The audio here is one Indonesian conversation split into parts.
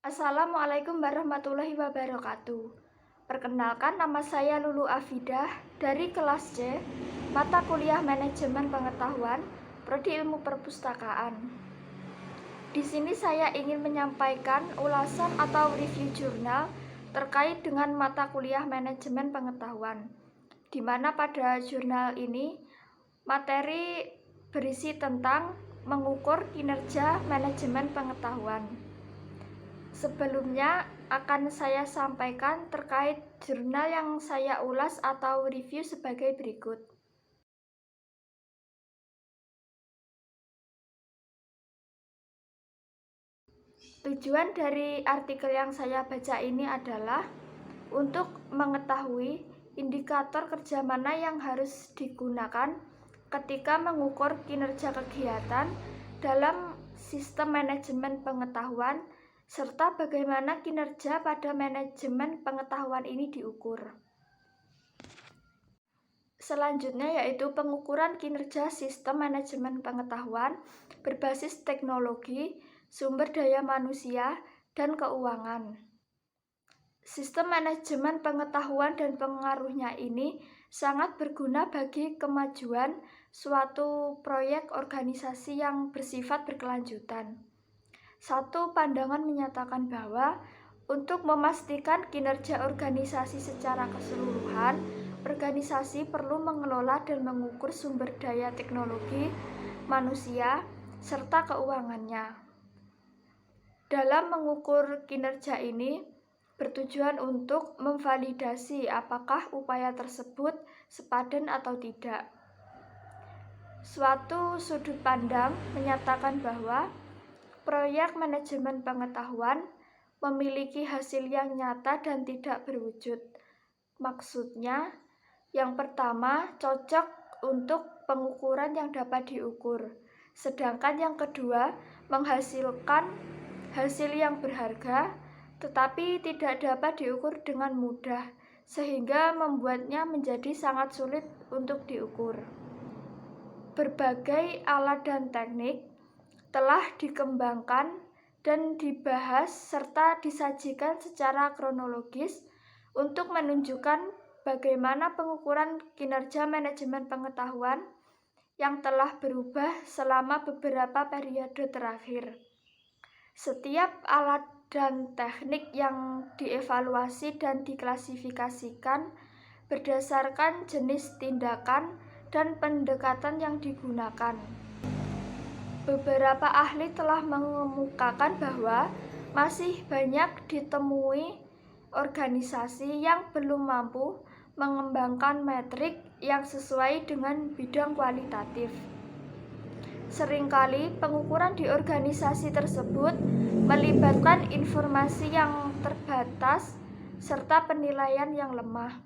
Assalamualaikum warahmatullahi wabarakatuh. Perkenalkan, nama saya Lulu Afidah dari kelas C, mata kuliah Manajemen Pengetahuan, Prodi Ilmu Perpustakaan. Di sini saya ingin menyampaikan ulasan atau review jurnal terkait dengan mata kuliah Manajemen Pengetahuan, di mana pada jurnal ini materi berisi tentang mengukur kinerja manajemen pengetahuan. Sebelumnya akan saya sampaikan terkait jurnal yang saya ulas atau review sebagai berikut. Tujuan dari artikel yang saya baca ini adalah untuk mengetahui indikator kerja mana yang harus digunakan ketika mengukur kinerja kegiatan dalam sistem manajemen pengetahuan, serta bagaimana kinerja pada manajemen pengetahuan ini diukur. Selanjutnya yaitu pengukuran kinerja sistem manajemen pengetahuan berbasis teknologi, sumber daya manusia, dan keuangan. Sistem manajemen pengetahuan dan pengaruhnya ini sangat berguna bagi kemajuan suatu proyek organisasi yang bersifat berkelanjutan. Satu pandangan menyatakan bahwa untuk memastikan kinerja organisasi secara keseluruhan, organisasi perlu mengelola dan mengukur sumber daya teknologi, manusia, serta keuangannya. Dalam mengukur kinerja ini, bertujuan untuk memvalidasi apakah upaya tersebut sepadan atau tidak. Suatu sudut pandang menyatakan bahwa proyek manajemen pengetahuan memiliki hasil yang nyata dan tidak berwujud. Maksudnya, yang pertama cocok untuk pengukuran yang dapat diukur, sedangkan yang kedua menghasilkan hasil yang berharga tetapi tidak dapat diukur dengan mudah, sehingga membuatnya menjadi sangat sulit untuk diukur. Berbagai alat dan teknik telah dikembangkan dan dibahas serta disajikan secara kronologis untuk menunjukkan bagaimana pengukuran kinerja manajemen pengetahuan yang telah berubah selama beberapa periode terakhir. Setiap alat dan teknik yang dievaluasi dan diklasifikasikan berdasarkan jenis tindakan dan pendekatan yang digunakan. Beberapa ahli telah mengemukakan bahwa masih banyak ditemui organisasi yang belum mampu mengembangkan metrik yang sesuai dengan bidang kualitatif. Seringkali pengukuran di organisasi tersebut melibatkan informasi yang terbatas serta penilaian yang lemah.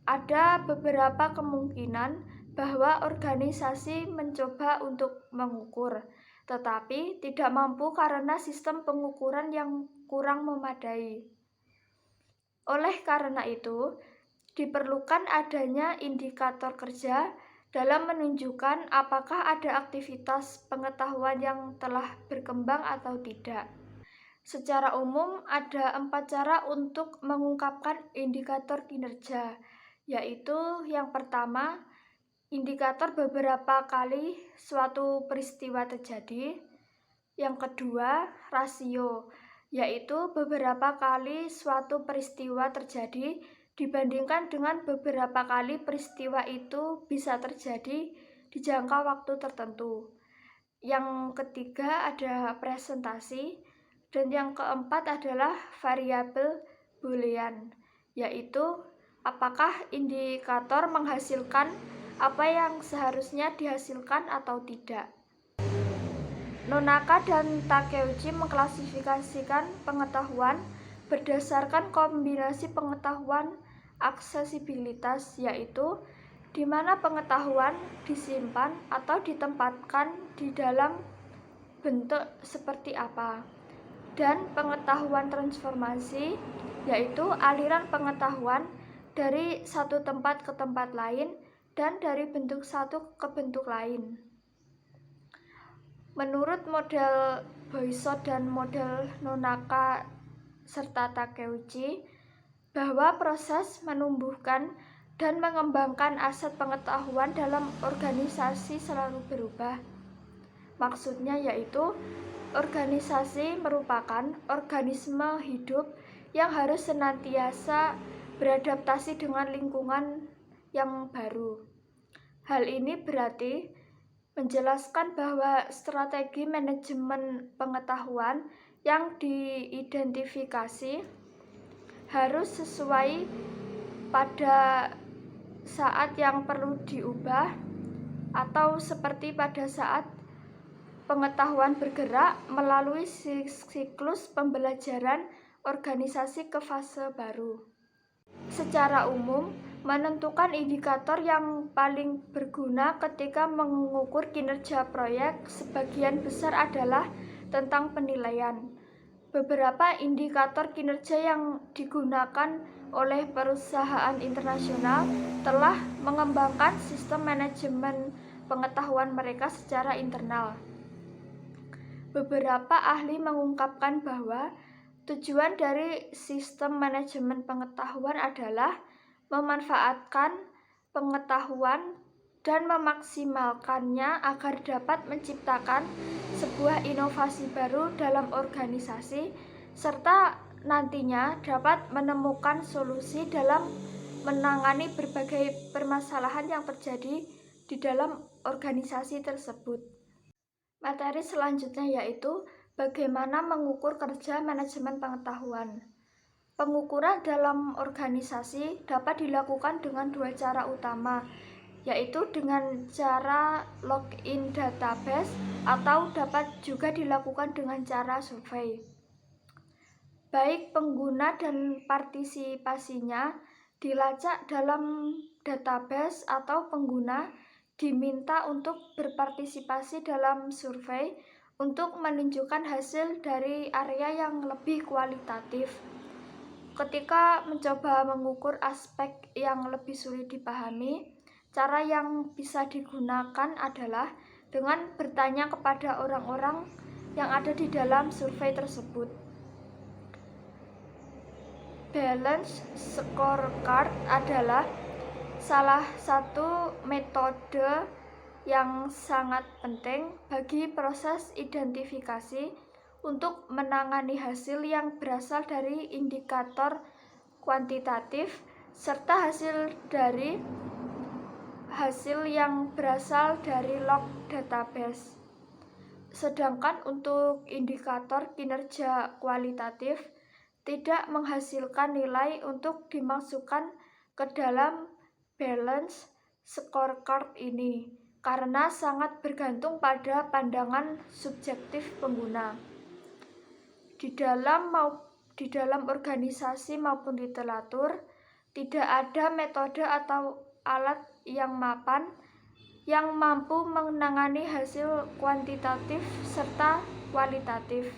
Ada beberapa kemungkinan bahwa organisasi mencoba untuk mengukur, tetapi tidak mampu karena sistem pengukuran yang kurang memadai. Oleh karena itu, diperlukan adanya indikator kerja dalam menunjukkan apakah ada aktivitas pengetahuan yang telah berkembang atau tidak. Secara umum, ada 4 cara untuk mengungkapkan indikator kinerja, yaitu yang pertama, indikator beberapa kali suatu peristiwa terjadi. Yang kedua, rasio, yaitu beberapa kali suatu peristiwa terjadi dibandingkan dengan beberapa kali peristiwa itu bisa terjadi di jangka waktu tertentu. Yang ketiga ada presentasi, dan yang keempat adalah variabel boolean, yaitu apakah indikator menghasilkan apa yang seharusnya dihasilkan atau tidak. Nonaka dan Takeuchi mengklasifikasikan pengetahuan berdasarkan kombinasi pengetahuan aksesibilitas, yaitu di mana pengetahuan disimpan atau ditempatkan di dalam bentuk seperti apa, dan pengetahuan transformasi, yaitu aliran pengetahuan dari satu tempat ke tempat lain dan dari bentuk satu ke bentuk lain. Menurut model Boisot dan model Nonaka serta Takeuchi, bahwa proses menumbuhkan dan mengembangkan aset pengetahuan dalam organisasi selalu berubah. Maksudnya yaitu, organisasi merupakan organisme hidup yang harus senantiasa beradaptasi dengan lingkungan yang baru. Hal ini berarti menjelaskan bahwa strategi manajemen pengetahuan yang diidentifikasi harus sesuai pada saat yang perlu diubah, atau seperti pada saat pengetahuan bergerak melalui siklus pembelajaran organisasi ke fase baru. Secara umum, menentukan indikator yang paling berguna ketika mengukur kinerja proyek sebagian besar adalah tentang penilaian. Beberapa indikator kinerja yang digunakan oleh perusahaan internasional telah mengembangkan sistem manajemen pengetahuan mereka secara internal. Beberapa ahli mengungkapkan bahwa tujuan dari sistem manajemen pengetahuan adalah memanfaatkan pengetahuan dan memaksimalkannya agar dapat menciptakan sebuah inovasi baru dalam organisasi, serta nantinya dapat menemukan solusi dalam menangani berbagai permasalahan yang terjadi di dalam organisasi tersebut. Materi selanjutnya yaitu bagaimana mengukur kerja manajemen pengetahuan. Pengukuran dalam organisasi dapat dilakukan dengan dua cara utama, yaitu dengan cara login database atau dapat juga dilakukan dengan cara survei. Baik pengguna dan partisipasinya dilacak dalam database atau pengguna diminta untuk berpartisipasi dalam survei untuk menunjukkan hasil dari area yang lebih kualitatif. Ketika mencoba mengukur aspek yang lebih sulit dipahami, cara yang bisa digunakan adalah dengan bertanya kepada orang-orang yang ada di dalam survei tersebut. Balance scorecard adalah salah satu metode yang sangat penting bagi proses identifikasi untuk menangani hasil yang berasal dari indikator kuantitatif serta hasil yang berasal dari log database. Sedangkan untuk indikator kinerja kualitatif tidak menghasilkan nilai untuk dimasukkan ke dalam balance scorecard ini karena sangat bergantung pada pandangan subjektif pengguna. Di dalam organisasi maupun literatur, tidak ada metode atau alat yang mapan yang mampu menangani hasil kuantitatif serta kualitatif.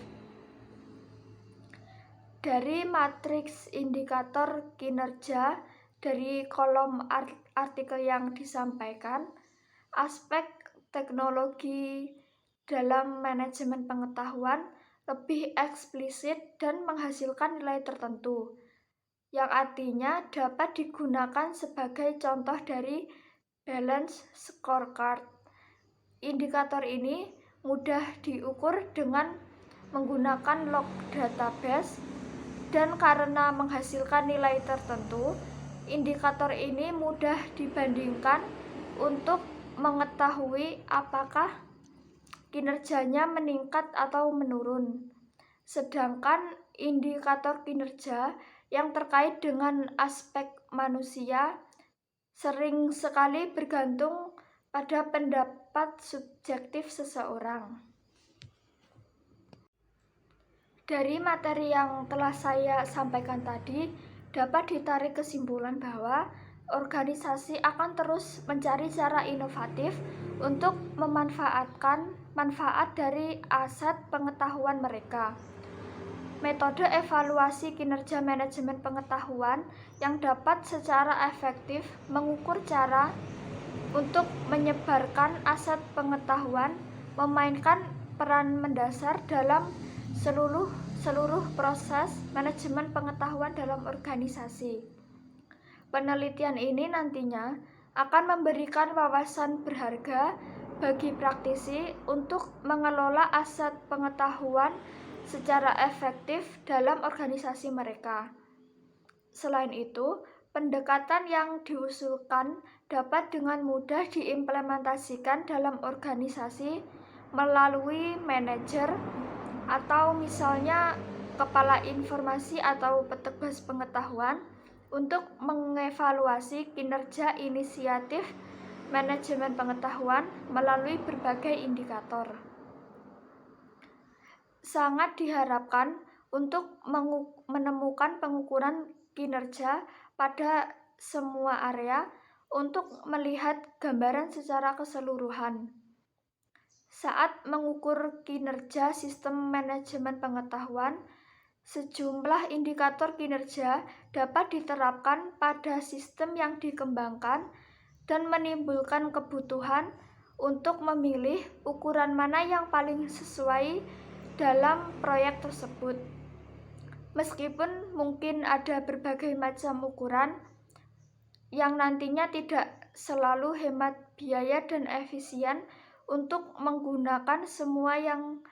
Dari matriks indikator kinerja dari kolom artikel yang disampaikan, aspek teknologi dalam manajemen pengetahuan lebih eksplisit dan menghasilkan nilai tertentu, yang artinya dapat digunakan sebagai contoh dari balance scorecard. Indikator ini mudah diukur dengan menggunakan log database, dan karena menghasilkan nilai tertentu, indikator ini mudah dibandingkan untuk mengetahui apakah kinerjanya meningkat atau menurun. Sedangkan indikator kinerja yang terkait dengan aspek manusia sering sekali bergantung pada pendapat subjektif seseorang. Dari materi yang telah saya sampaikan tadi, dapat ditarik kesimpulan bahwa organisasi akan terus mencari cara inovatif untuk memanfaatkan manfaat dari aset pengetahuan mereka. Metode evaluasi kinerja manajemen pengetahuan yang dapat secara efektif mengukur cara untuk menyebarkan aset pengetahuan, memainkan peran mendasar dalam seluruh proses manajemen pengetahuan dalam organisasi. Penelitian ini nantinya akan memberikan wawasan berharga bagi praktisi untuk mengelola aset pengetahuan secara efektif dalam organisasi mereka. Selain itu, pendekatan yang diusulkan dapat dengan mudah diimplementasikan dalam organisasi melalui manajer atau misalnya kepala informasi atau petugas pengetahuan untuk mengevaluasi kinerja inisiatif manajemen pengetahuan melalui berbagai indikator. Sangat diharapkan untuk menemukan pengukuran kinerja pada semua area untuk melihat gambaran secara keseluruhan. Saat mengukur kinerja sistem manajemen pengetahuan, sejumlah indikator kinerja dapat diterapkan pada sistem yang dikembangkan dan menimbulkan kebutuhan untuk memilih ukuran mana yang paling sesuai dalam proyek tersebut. Meskipun mungkin ada berbagai macam ukuran yang nantinya tidak selalu hemat biaya dan efisien untuk menggunakan semua yang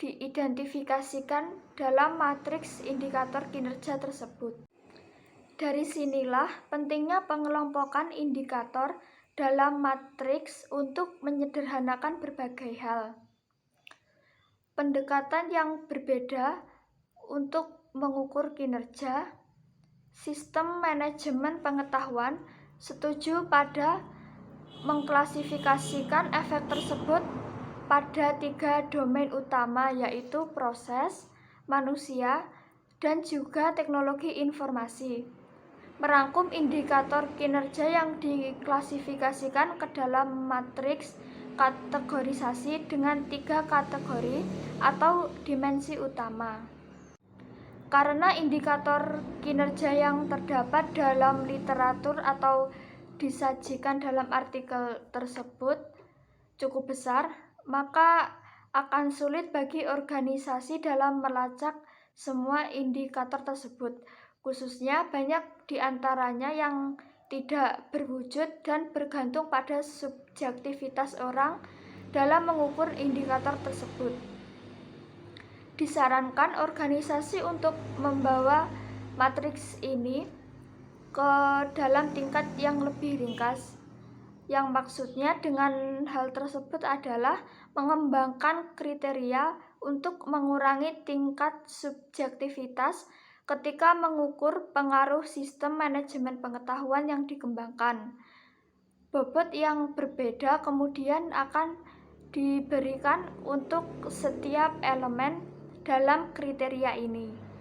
diidentifikasikan dalam matriks indikator kinerja tersebut. Dari sinilah pentingnya pengelompokan indikator dalam matriks untuk menyederhanakan berbagai hal. Pendekatan yang berbeda untuk mengukur kinerja sistem manajemen pengetahuan setuju pada mengklasifikasikan efek tersebut pada 3 domain utama, yaitu proses, manusia, dan juga teknologi informasi. Merangkum indikator kinerja yang diklasifikasikan ke dalam matriks kategorisasi dengan 3 kategori atau dimensi utama. Karena indikator kinerja yang terdapat dalam literatur atau disajikan dalam artikel tersebut cukup besar, maka akan sulit bagi organisasi dalam melacak semua indikator tersebut, khususnya banyak diantaranya yang tidak berwujud dan bergantung pada subjektivitas orang dalam mengukur indikator tersebut. Disarankan organisasi untuk membawa matriks ini ke dalam tingkat yang lebih ringkas. Yang maksudnya dengan hal tersebut adalah mengembangkan kriteria untuk mengurangi tingkat subjektivitas ketika mengukur pengaruh sistem manajemen pengetahuan yang dikembangkan. Bobot yang berbeda kemudian akan diberikan untuk setiap elemen dalam kriteria ini.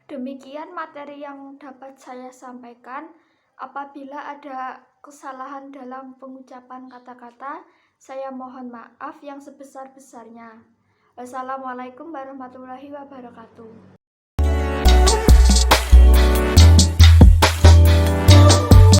Demikian materi yang dapat saya sampaikan. Apabila ada kesalahan dalam pengucapan kata-kata, saya mohon maaf yang sebesar-besarnya. Wassalamualaikum warahmatullahi wabarakatuh.